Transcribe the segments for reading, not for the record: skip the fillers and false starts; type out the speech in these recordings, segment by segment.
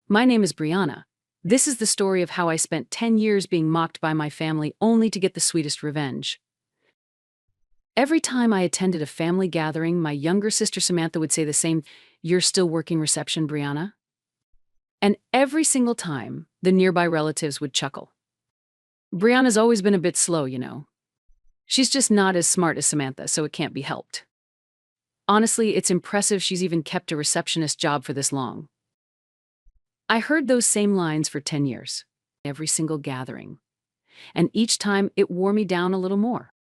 My name is Brianna. This is the story of how I spent 10 years being mocked by my family only to get the sweetest revenge. Every time I attended a family gathering, my younger sister Samantha would say the same, "You're still working reception, Brianna?" And every single time, the nearby relatives would chuckle. Brianna's always been a bit slow, you know. She's just not as smart as Samantha, so it can't be helped. Honestly, it's impressive she's even kept a receptionist job for this long. I heard those same lines for 10 years, every single gathering, and each time it wore me down a little more.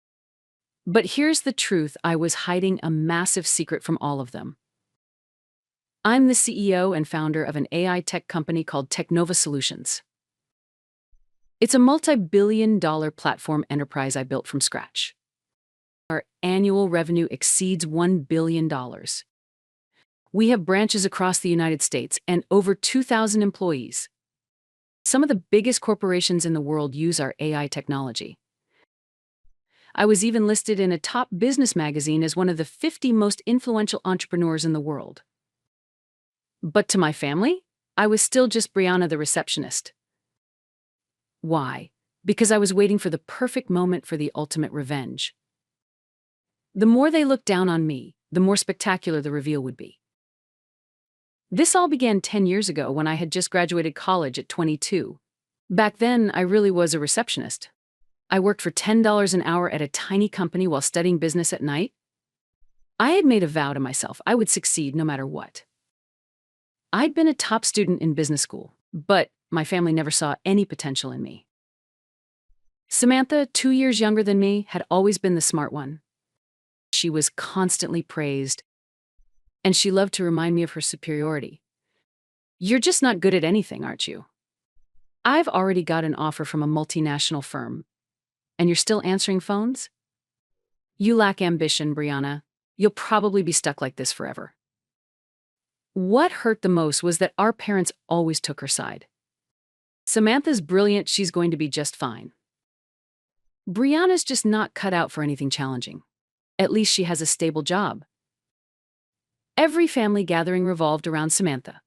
But here's the truth: I was hiding a massive secret from all of them. I'm the CEO and founder of an AI tech company called Technova Solutions. It's a multi-billion-dollar platform enterprise I built from scratch. Our annual revenue exceeds $1 billion. We have branches across the United States and over 2,000 employees. Some of the biggest corporations in the world use our AI technology. I was even listed in a top business magazine as one of the 50 most influential entrepreneurs in the world. But to my family, I was still just Brianna the receptionist. Why? Because I was waiting for the perfect moment for the ultimate revenge. The more they looked down on me, the more spectacular the reveal would be. This all began 10 years ago when I had just graduated college at 22. Back then, I really was a receptionist. I worked for $10 an hour at a tiny company while studying business at night. I had made a vow to myself I would succeed no matter what. I'd been a top student in business school, but my family never saw any potential in me. Samantha, 2 years younger than me, had always been the smart one. She was constantly praised, and she loved to remind me of her superiority. "You're just not good at anything, aren't you? I've already got an offer from a multinational firm, and you're still answering phones? You lack ambition, Brianna. You'll probably be stuck like this forever." What hurt the most was that our parents always took her side. "Samantha's brilliant, she's going to be just fine. Brianna's just not cut out for anything challenging. At least she has a stable job." Every family gathering revolved around Samantha.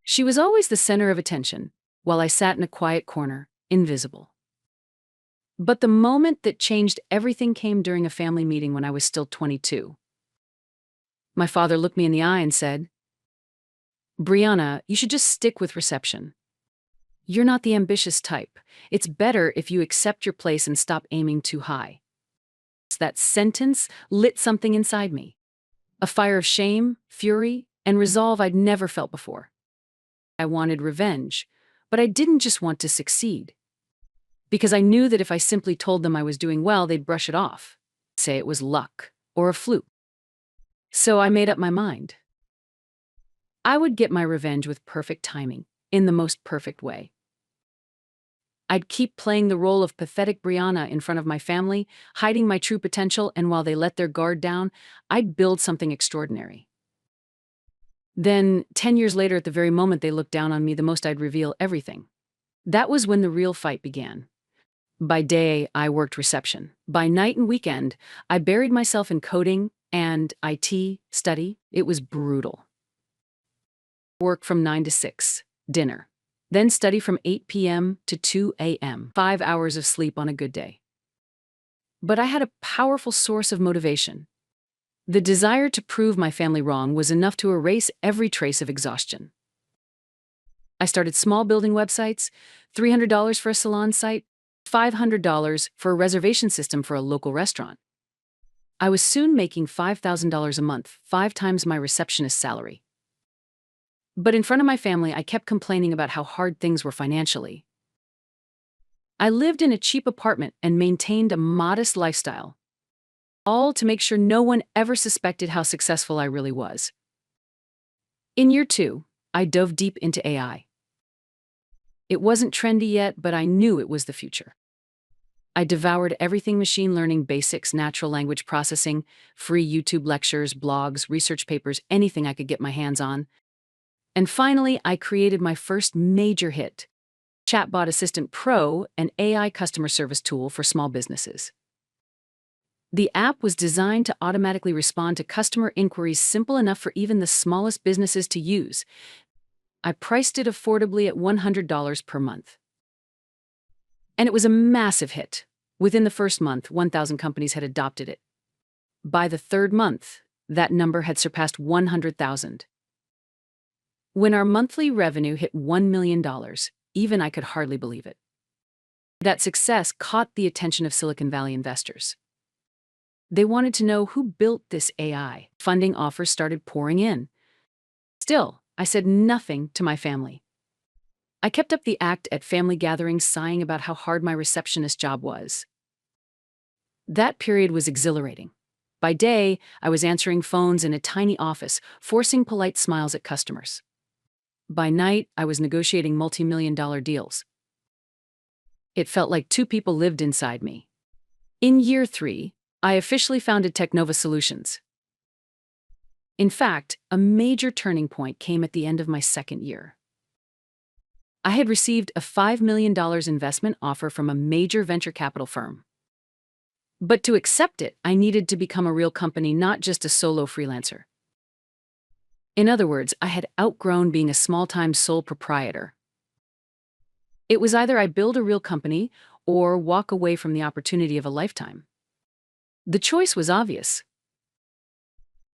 She was always the center of attention, while I sat in a quiet corner, invisible. But the moment that changed everything came during a family meeting when I was still 22. My father looked me in the eye and said, "Brianna, you should just stick with reception. You're not the ambitious type. It's better if you accept your place and stop aiming too high." That sentence lit something inside me. A fire of shame, fury, and resolve I'd never felt before. I wanted revenge, but I didn't just want to succeed. Because I knew that if I simply told them I was doing well, they'd brush it off, say it was luck or a fluke. So I made up my mind. I would get my revenge with perfect timing, in the most perfect way. I'd keep playing the role of pathetic Brianna in front of my family, hiding my true potential, and while they let their guard down, I'd build something extraordinary. Then, 10 years later, at the very moment they looked down on me the most, I'd reveal everything. That was when the real fight began. By day, I worked reception. By night and weekend, I buried myself in coding and IT study. It was brutal. Work from 9 to 6, dinner. Then study from 8 p.m. to 2 a.m., 5 hours of sleep on a good day. But I had a powerful source of motivation. The desire to prove my family wrong was enough to erase every trace of exhaustion. I started small, building websites, $300 for a salon site, $500 for a reservation system for a local restaurant. I was soon making $5,000 a month, 5 times my receptionist salary. But in front of my family, I kept complaining about how hard things were financially. I lived in a cheap apartment and maintained a modest lifestyle, all to make sure no one ever suspected how successful I really was. In year 2, I dove deep into AI. It wasn't trendy yet, but I knew it was the future. I devoured everything: machine learning basics, natural language processing, free YouTube lectures, blogs, research papers, anything I could get my hands on. And finally, I created my first major hit, Chatbot Assistant Pro, an AI customer service tool for small businesses. The app was designed to automatically respond to customer inquiries, simple enough for even the smallest businesses to use. I priced it affordably at $100 per month. And it was a massive hit. Within the first month, 1,000 companies had adopted it. By the third month, that number had surpassed 100,000. When our monthly revenue hit $1 million, even I could hardly believe it. That success caught the attention of Silicon Valley investors. They wanted to know who built this AI. Funding offers started pouring in. Still, I said nothing to my family. I kept up the act at family gatherings, sighing about how hard my receptionist job was. That period was exhilarating. By day, I was answering phones in a tiny office, forcing polite smiles at customers. By night, I was negotiating multi-million-dollar deals. It felt like two people lived inside me. In year 3, I officially founded Teknova Solutions. In fact, a major turning point came at the end of my second year. I had received a $5 million investment offer from a major venture capital firm. But to accept it, I needed to become a real company, not just a solo freelancer. In other words, I had outgrown being a small-time sole proprietor. It was either I build a real company or walk away from the opportunity of a lifetime. The choice was obvious.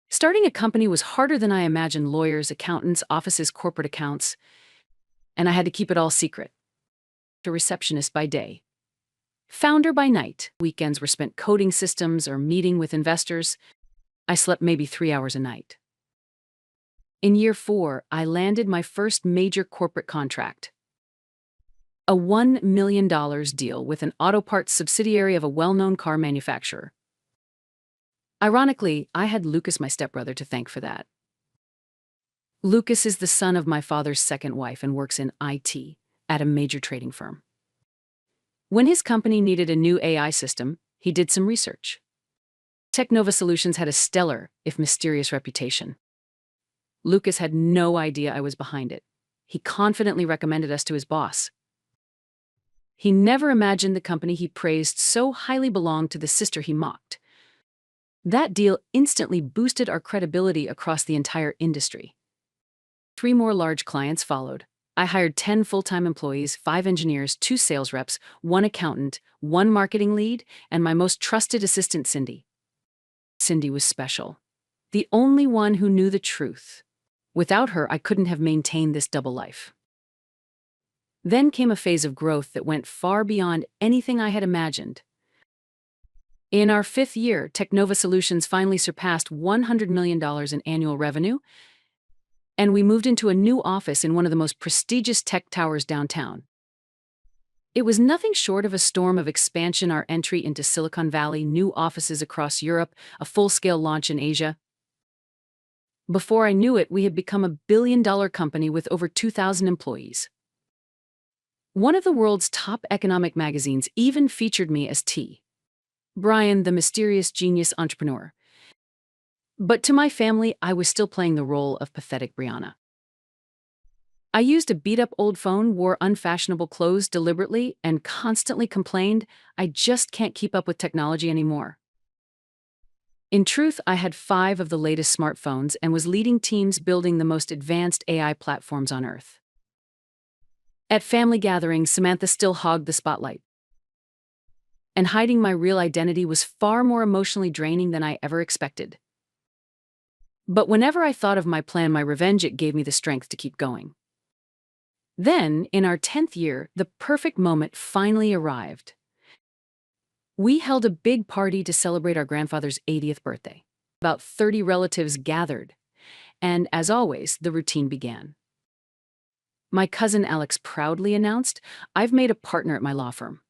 Starting a company was harder than I imagined: lawyers, accountants, offices, corporate accounts, and I had to keep it all secret. A receptionist by day, founder by night. Weekends were spent coding systems or meeting with investors. I slept maybe 3 hours a night. In year 4, I landed my first major corporate contract. A $1 million deal with an auto parts subsidiary of a well-known car manufacturer. Ironically, I had Lucas, my stepbrother, to thank for that. Lucas is the son of my father's second wife and works in IT at a major trading firm. When his company needed a new AI system, he did some research. Teknova Solutions had a stellar, if mysterious, reputation. Lucas had no idea I was behind it. He confidently recommended us to his boss. He never imagined the company he praised so highly belonged to the sister he mocked. That deal instantly boosted our credibility across the entire industry. 3 more large clients followed. I hired 10 full-time employees, 5 engineers, 2 sales reps, 1 accountant, 1 marketing lead, and my most trusted assistant, Cindy. Cindy was special. The only one who knew the truth. Without her, I couldn't have maintained this double life. Then came a phase of growth that went far beyond anything I had imagined. In our 5th year, Teknova Solutions finally surpassed $100 million in annual revenue, and we moved into a new office in one of the most prestigious tech towers downtown. It was nothing short of a storm of expansion: our entry into Silicon Valley, new offices across Europe, a full-scale launch in Asia. Before I knew it, we had become a billion-dollar company with over 2,000 employees. One of the world's top economic magazines even featured me as T. Brian, the mysterious genius entrepreneur. But to my family, I was still playing the role of pathetic Brianna. I used a beat-up old phone, wore unfashionable clothes deliberately, and constantly complained, I just can't keep up with technology anymore. In truth, I had 5 of the latest smartphones and was leading teams building the most advanced AI platforms on Earth. At family gatherings, Samantha still hogged the spotlight. And hiding my real identity was far more emotionally draining than I ever expected. But whenever I thought of my plan, my revenge, it gave me the strength to keep going. Then, in our 10th year, the perfect moment finally arrived. We held a big party to celebrate our grandfather's 80th birthday. About 30 relatives gathered, and as always, the routine began. My cousin Alex proudly announced, "I've made a partner at my law firm."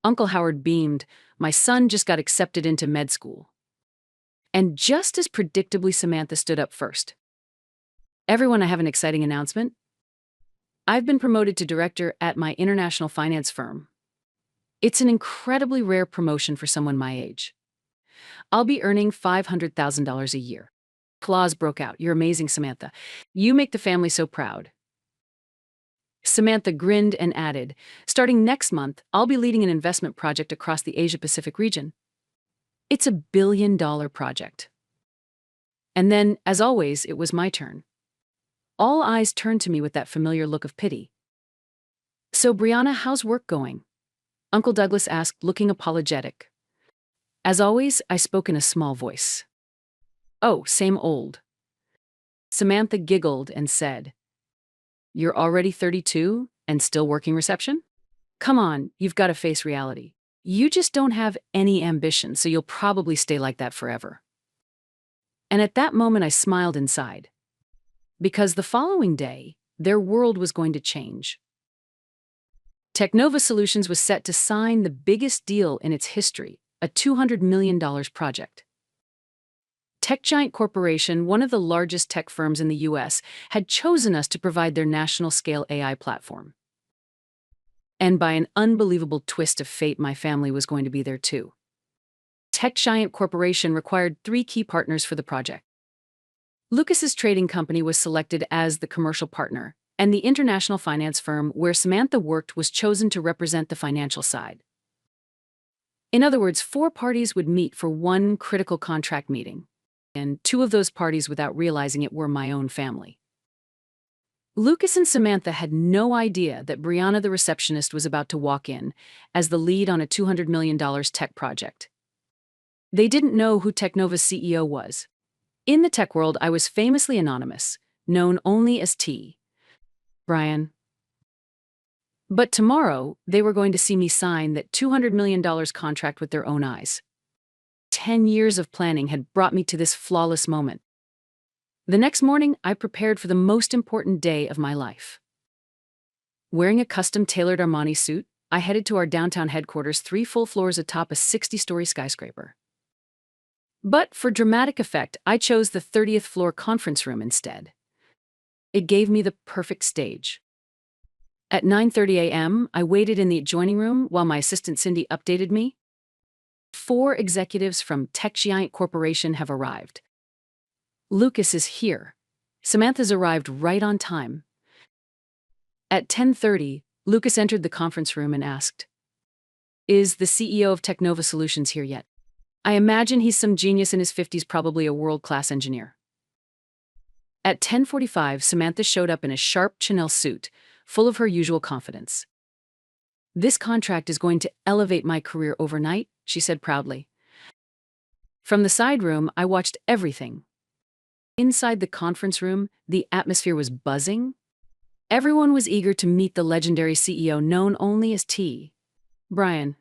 Uncle Howard beamed, "My son just got accepted into med school." And just as predictably, Samantha stood up first. "Everyone, I have an exciting announcement. I've been promoted to director at my international finance firm. It's an incredibly rare promotion for someone my age. I'll be earning $500,000 a year." Applause broke out. "You're amazing, Samantha. You make the family so proud." Samantha grinned and added, "Starting next month, I'll be leading an investment project across the Asia-Pacific region. It's a billion-dollar project." And then, as always, it was my turn. All eyes turned to me with that familiar look of pity. "So, Brianna, how's work going?" Uncle Douglas asked, looking apologetic. As always, I spoke in a small voice. "Oh, same old." Samantha giggled and said, "You're already 32 and still working reception? Come on, you've got to face reality. You just don't have any ambition, so you'll probably stay like that forever." And at that moment, I smiled inside. Because the following day, their world was going to change. Technova Solutions was set to sign the biggest deal in its history, a $200 million project. Tech Giant Corporation, one of the largest tech firms in the US, had chosen us to provide their national-scale AI platform. And by an unbelievable twist of fate, my family was going to be there too. Tech Giant Corporation required 3 key partners for the project. Lucas's trading company was selected as the commercial partner, and the international finance firm where Samantha worked was chosen to represent the financial side. In other words, 4 parties would meet for one critical contract meeting, and 2 of those parties, without realizing it, were my own family. Lucas and Samantha had no idea that Brianna the receptionist was about to walk in as the lead on a $200 million tech project. They didn't know who Technova's CEO was. In the tech world, I was famously anonymous, known only as T. Brian. But tomorrow, they were going to see me sign that $200 million contract with their own eyes. 10 years of planning had brought me to this flawless moment. The next morning, I prepared for the most important day of my life. Wearing a custom-tailored Armani suit, I headed to our downtown headquarters 3 full floors atop a 60-story skyscraper. But for dramatic effect, I chose the 30th floor conference room instead. It gave me the perfect stage. At 9:30 a.m., I waited in the adjoining room while my assistant Cindy updated me. 4 executives from Tech Giant Corporation have arrived. Lucas is here. Samantha's arrived right on time. At 10:30, Lucas entered the conference room and asked, "Is the CEO of Technova Solutions here yet? I imagine he's some genius in his 50s, probably a world-class engineer." At 10:45, Samantha showed up in a sharp Chanel suit, full of her usual confidence. "This contract is going to elevate my career overnight," she said proudly. From the side room, I watched everything. Inside the conference room, the atmosphere was buzzing. Everyone was eager to meet the legendary CEO known only as T. Brian.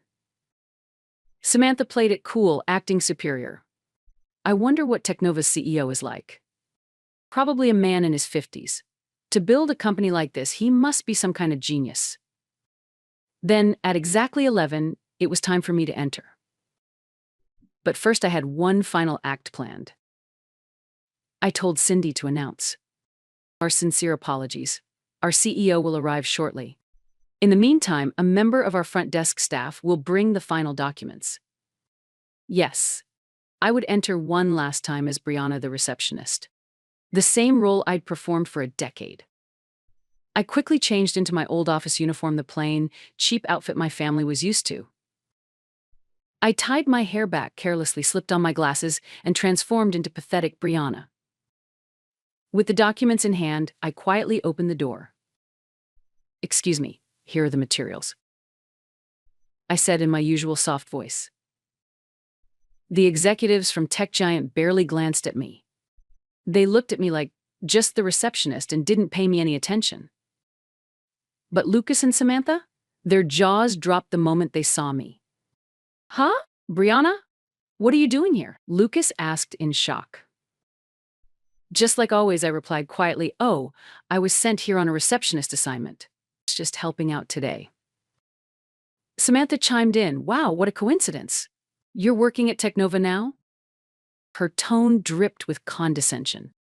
Samantha played it cool, acting superior. I wonder what Technova's CEO is like. Probably a man in his 50s. To build a company like this, he must be some kind of genius. Then, at exactly 11, it was time for me to enter. But first I had one final act planned. I told Cindy to announce, "Our sincere apologies. Our CEO will arrive shortly. In the meantime, a member of our front desk staff will bring the final documents." Yes, I would enter one last time as Brianna the receptionist. The same role I'd performed for a decade. I quickly changed into my old office uniform, the plain, cheap outfit my family was used to. I tied my hair back carelessly, slipped on my glasses, and transformed into pathetic Brianna. With the documents in hand, I quietly opened the door. "Excuse me, here are the materials," I said in my usual soft voice. The executives from Tech Giant barely glanced at me. They looked at me like just the receptionist and didn't pay me any attention. But Lucas and Samantha? Their jaws dropped the moment they saw me. "Huh? Brianna? What are you doing here?" Lucas asked in shock. Just like always, I replied quietly, "Oh, I was sent here on a receptionist assignment. It's just helping out today." Samantha chimed in, "Wow, what a coincidence. You're working at Technova now?" Her tone dripped with condescension.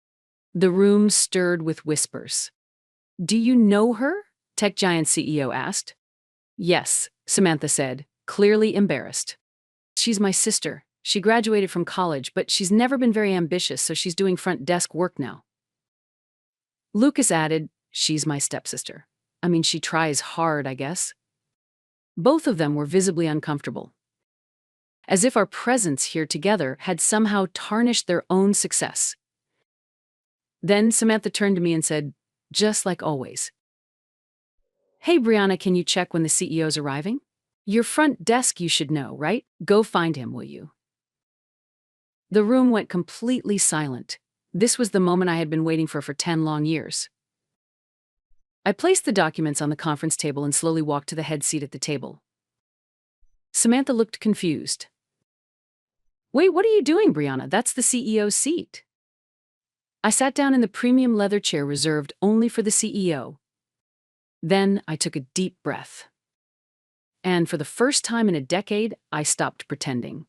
The room stirred with whispers. "Do you know her?" Tech Giant CEO asked. "Yes," Samantha said, clearly embarrassed. "She's my sister. She graduated from college, but she's never been very ambitious, so she's doing front desk work now." Lucas added, "She's my stepsister. I mean, she tries hard, I guess." Both of them were visibly uncomfortable, as if our presence here together had somehow tarnished their own success. Then Samantha turned to me and said, just like always. Hey, Brianna, can you check when the CEO's arriving? Your front desk, you should know, right? Go find him, will you? The room went completely silent. This was the moment I had been waiting for 10 long years. I placed the documents on the conference table and slowly walked to the head seat at the table. Samantha looked confused. Wait, what are you doing, Brianna? That's the CEO's seat. I sat down in the premium leather chair reserved only for the CEO. Then I took a deep breath. And for the first time in a decade, I stopped pretending.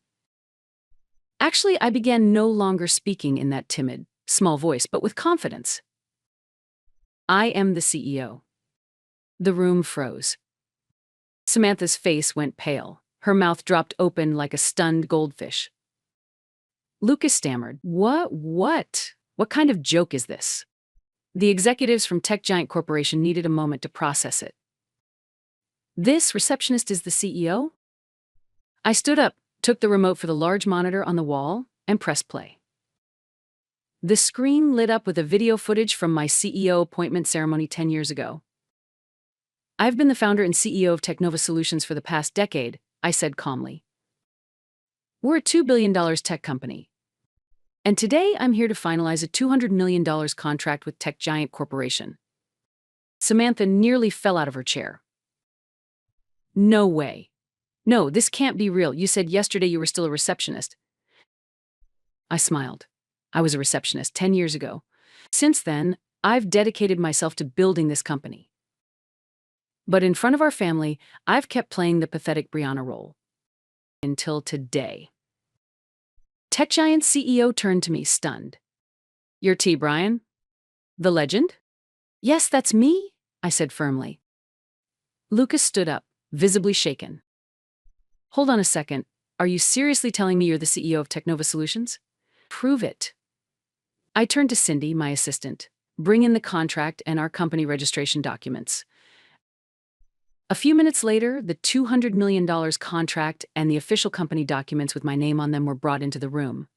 Actually, I began no longer speaking in that timid, small voice, but with confidence. I am the CEO. The room froze. Samantha's face went pale. Her mouth dropped open like a stunned goldfish. Lucas stammered, What? What kind of joke is this? The executives from Tech Giant Corporation needed a moment to process it. This receptionist is the CEO? I stood up, took the remote for the large monitor on the wall, and pressed play. The screen lit up with a video footage from my CEO appointment ceremony 10 years ago. I've been the founder and CEO of Technova Solutions for the past decade, I said calmly. We're a $2 billion tech company. And today I'm here to finalize a $200 million contract with Tech Giant Corporation. Samantha nearly fell out of her chair. No way. No, this can't be real. You said yesterday you were still a receptionist. I smiled. I was a receptionist 10 years ago. Since then, I've dedicated myself to building this company. But in front of our family, I've kept playing the pathetic Brianna role. Until today. Tech Giant CEO turned to me, stunned. You're T. Brian? The legend? Yes, that's me, I said firmly. Lucas stood up, visibly shaken. Hold on a second. Are you seriously telling me you're the CEO of Technova Solutions? Prove it. I turned to Cindy, my assistant. Bring in the contract and our company registration documents. A few minutes later, the $200 million contract and the official company documents with my name on them were brought into the room.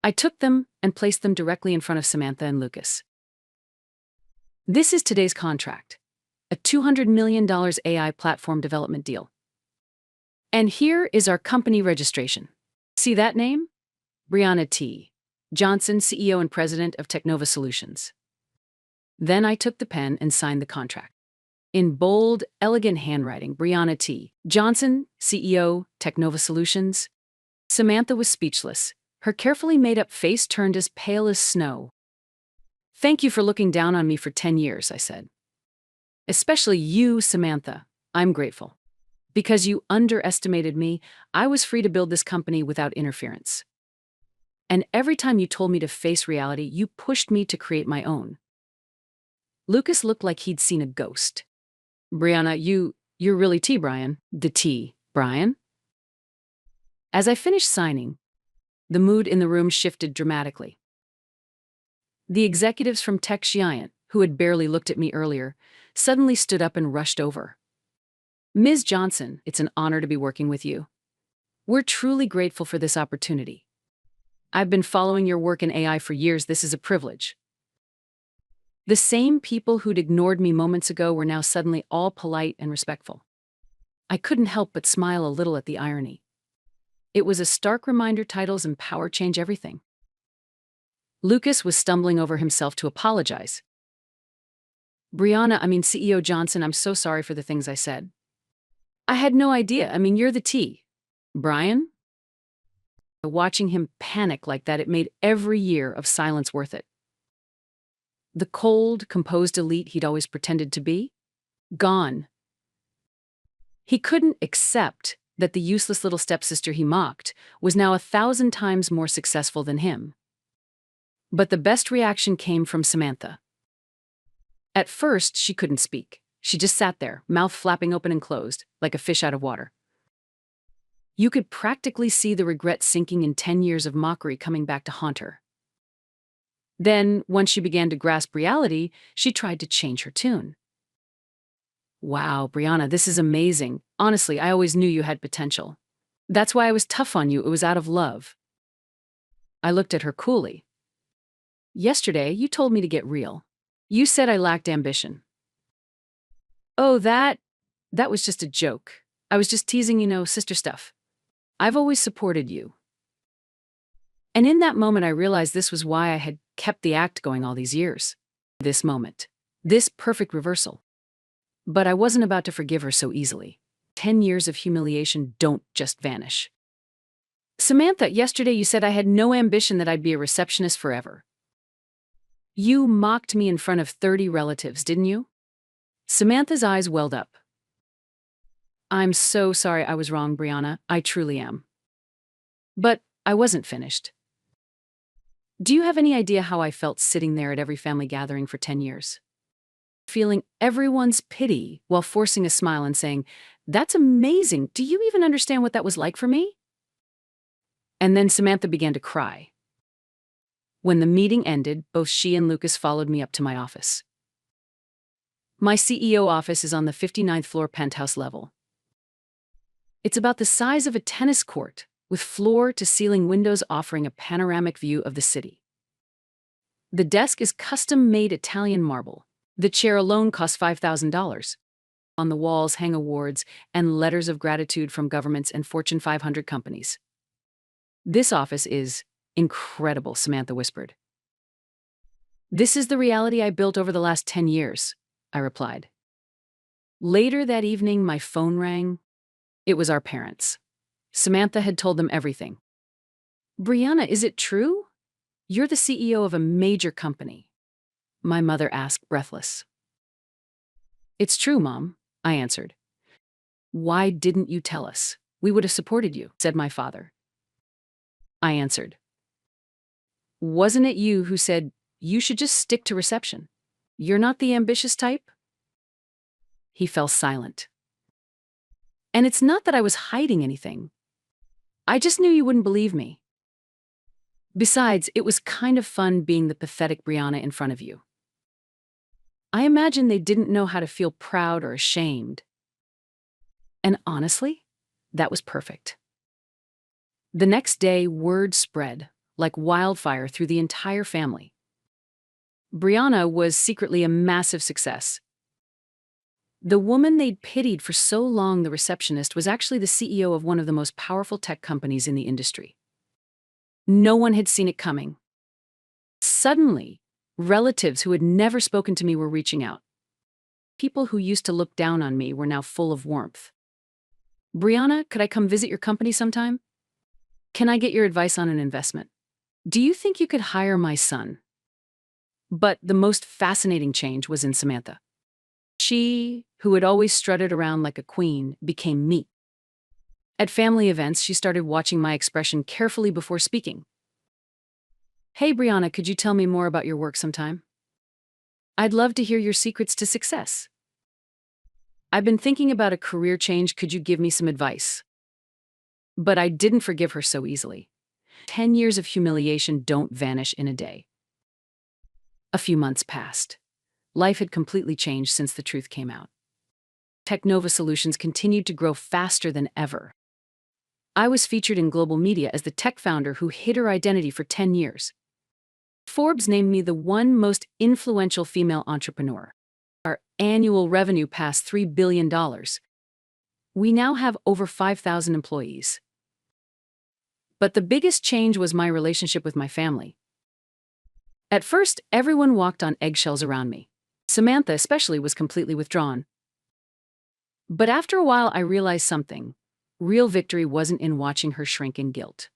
I took them and placed them directly in front of Samantha and Lucas. This is today's contract, a $200 million AI platform development deal. And here is our company registration. See that name? Brianna T. Johnson, CEO and President of Technova Solutions. Then I took the pen and signed the contract. In bold, elegant handwriting, Brianna T. Johnson, CEO, Technova Solutions. Samantha was speechless. Her carefully made-up face turned as pale as snow. Thank you for looking down on me for 10 years, I said. Especially you, Samantha. I'm grateful. Because you underestimated me, I was free to build this company without interference. And every time you told me to face reality, you pushed me to create my own. Lucas looked like he'd seen a ghost. Brianna, you're really T. Brian. The T. Brian? As I finished signing, the mood in the room shifted dramatically. The executives from Tech Giant, who had barely looked at me earlier, suddenly stood up and rushed over. Ms. Johnson, it's an honor to be working with you. We're truly grateful for this opportunity. I've been following your work in AI for years. This is a privilege. The same people who'd ignored me moments ago were now suddenly all polite and respectful. I couldn't help but smile a little at the irony. It was a stark reminder titles and power change everything. Lucas was stumbling over himself to apologize. CEO Johnson, I'm so sorry for the things I said. I had no idea. You're the T. Brian? Watching him panic like that, it made every year of silence worth it. The cold, composed elite he'd always pretended to be? Gone. He couldn't accept that the useless little stepsister he mocked was now 1,000 times more successful than him. But the best reaction came from Samantha. At first, she couldn't speak. She just sat there, mouth flapping open and closed, like a fish out of water. You could practically see the regret sinking in 10 years of mockery coming back to haunt her. Then, once she began to grasp reality, she tried to change her tune. Wow, Brianna, this is amazing. Honestly, I always knew you had potential. That's why I was tough on you. It was out of love. I looked at her coolly. Yesterday, you told me to get real. You said I lacked ambition. Oh, that was just a joke. I was just teasing, sister stuff. I've always supported you. And in that moment, I realized this was why I had kept the act going all these years. This moment. This perfect reversal. But I wasn't about to forgive her so easily. 10 years of humiliation don't just vanish. Samantha, yesterday you said I had no ambition, that I'd be a receptionist forever. You mocked me in front of 30 relatives, didn't you? Samantha's eyes welled up. I'm so sorry, I was wrong, Brianna. I truly am. But I wasn't finished. Do you have any idea how I felt sitting there at every family gathering for 10 years? Feeling everyone's pity while forcing a smile and saying, "That's amazing. Do you even understand what that was like for me?" And then Samantha began to cry. When the meeting ended, both she and Lucas followed me up to my office. My CEO office is on the 59th floor penthouse level. It's about the size of a tennis court, with floor-to-ceiling windows offering a panoramic view of the city. The desk is custom-made Italian marble. The chair alone costs $5,000. On the walls hang awards and letters of gratitude from governments and Fortune 500 companies. This office is incredible, Samantha whispered. This is the reality I built over the last 10 years, I replied. Later that evening, my phone rang. It was our parents. Samantha had told them everything. Brianna, is it true? You're the CEO of a major company. My mother asked, breathless. It's true, Mom, I answered. Why didn't you tell us? We would have supported you, said my father. I answered. Wasn't it you who said you should just stick to reception? You're not the ambitious type? He fell silent. And it's not that I was hiding anything. I just knew you wouldn't believe me. Besides, it was kind of fun being the pathetic Brianna in front of you. I imagine they didn't know how to feel proud or ashamed. And honestly, that was perfect. The next day, word spread like wildfire through the entire family. Brianna was secretly a massive success. The woman they'd pitied for so long, the receptionist, was actually the CEO of one of the most powerful tech companies in the industry. No one had seen it coming. Suddenly, relatives who had never spoken to me were reaching out. People who used to look down on me were now full of warmth. Brianna, could I come visit your company sometime? Can I get your advice on an investment? Do you think you could hire my son? But the most fascinating change was in Samantha. She, who had always strutted around like a queen, became me. At family events, she started watching my expression carefully before speaking. Hey, Brianna, could you tell me more about your work sometime? I'd love to hear your secrets to success. I've been thinking about a career change. Could you give me some advice? But I didn't forgive her so easily. 10 years of humiliation don't vanish in a day. A few months passed. Life had completely changed since the truth came out. Technova Solutions continued to grow faster than ever. I was featured in global media as the tech founder who hid her identity for 10 years. Forbes named me the one most influential female entrepreneur. Our annual revenue passed $3 billion. We now have over 5,000 employees. But the biggest change was my relationship with my family. At first, everyone walked on eggshells around me. Samantha especially was completely withdrawn. But after a while, I realized something. Real victory wasn't in watching her shrink in guilt.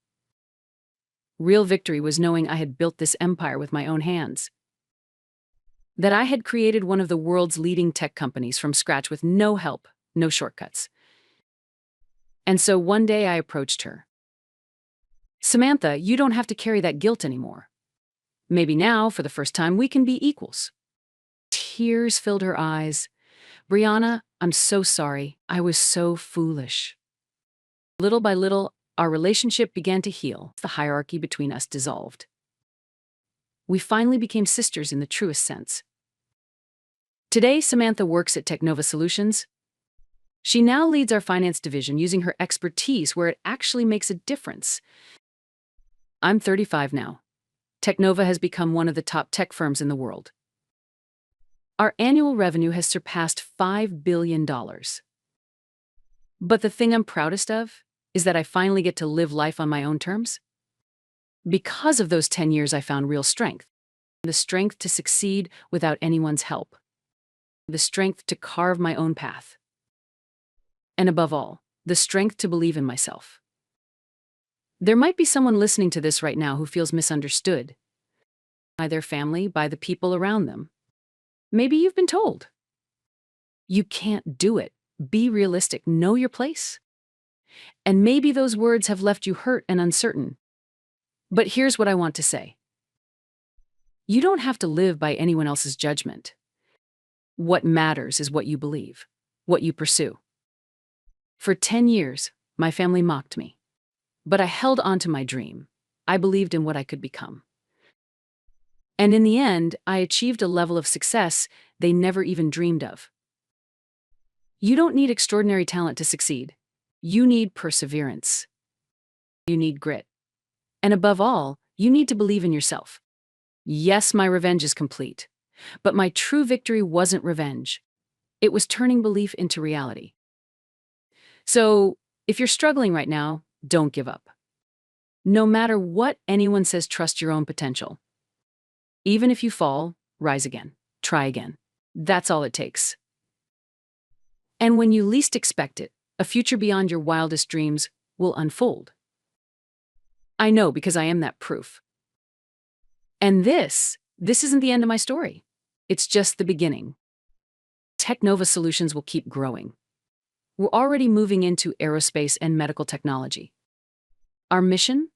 Real victory was knowing I had built this empire with my own hands. That I had created one of the world's leading tech companies from scratch with no help, no shortcuts. And so one day I approached her. Samantha, you don't have to carry that guilt anymore. Maybe now, for the first time, we can be equals. Tears filled her eyes. Brianna, I'm so sorry. I was so foolish. Little by little, our relationship began to heal. The hierarchy between us dissolved. We finally became sisters in the truest sense. Today, Samantha works at Technova Solutions. She now leads our finance division, using her expertise where it actually makes a difference. I'm 35 now. Technova has become one of the top tech firms in the world. Our annual revenue has surpassed $5 billion. But the thing I'm proudest of is that I finally get to live life on my own terms. Because of those 10 years, I found real strength. The strength to succeed without anyone's help. The strength to carve my own path. And above all, the strength to believe in myself. There might be someone listening to this right now who feels misunderstood by their family, by the people around them. Maybe you've been told, you can't do it. Be realistic. Know your place. And maybe those words have left you hurt and uncertain. But here's what I want to say. You don't have to live by anyone else's judgment. What matters is what you believe, what you pursue. For 10 years, my family mocked me. But I held on to my dream. I believed in what I could become. And in the end, I achieved a level of success they never even dreamed of. You don't need extraordinary talent to succeed. You need perseverance. You need grit. And above all, you need to believe in yourself. Yes, my revenge is complete. But my true victory wasn't revenge. It was turning belief into reality. So, if you're struggling right now, don't give up. No matter what anyone says, trust your own potential. Even if you fall, rise again. Try again. That's all it takes. And when you least expect it, a future beyond your wildest dreams will unfold. I know because I am that proof. And this isn't the end of my story. It's just the beginning. Technova Solutions will keep growing. We're already moving into aerospace and medical technology. Our mission?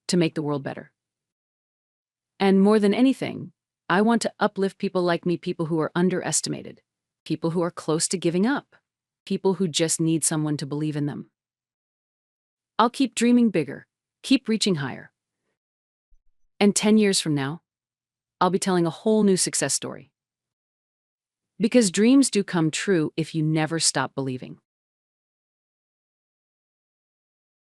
To make the world better. And more than anything, I want to uplift people like me, people who are underestimated, people who are close to giving up, people who just need someone to believe in them. I'll keep dreaming bigger, keep reaching higher. And 10 years from now, I'll be telling a whole new success story. Because dreams do come true if you never stop believing.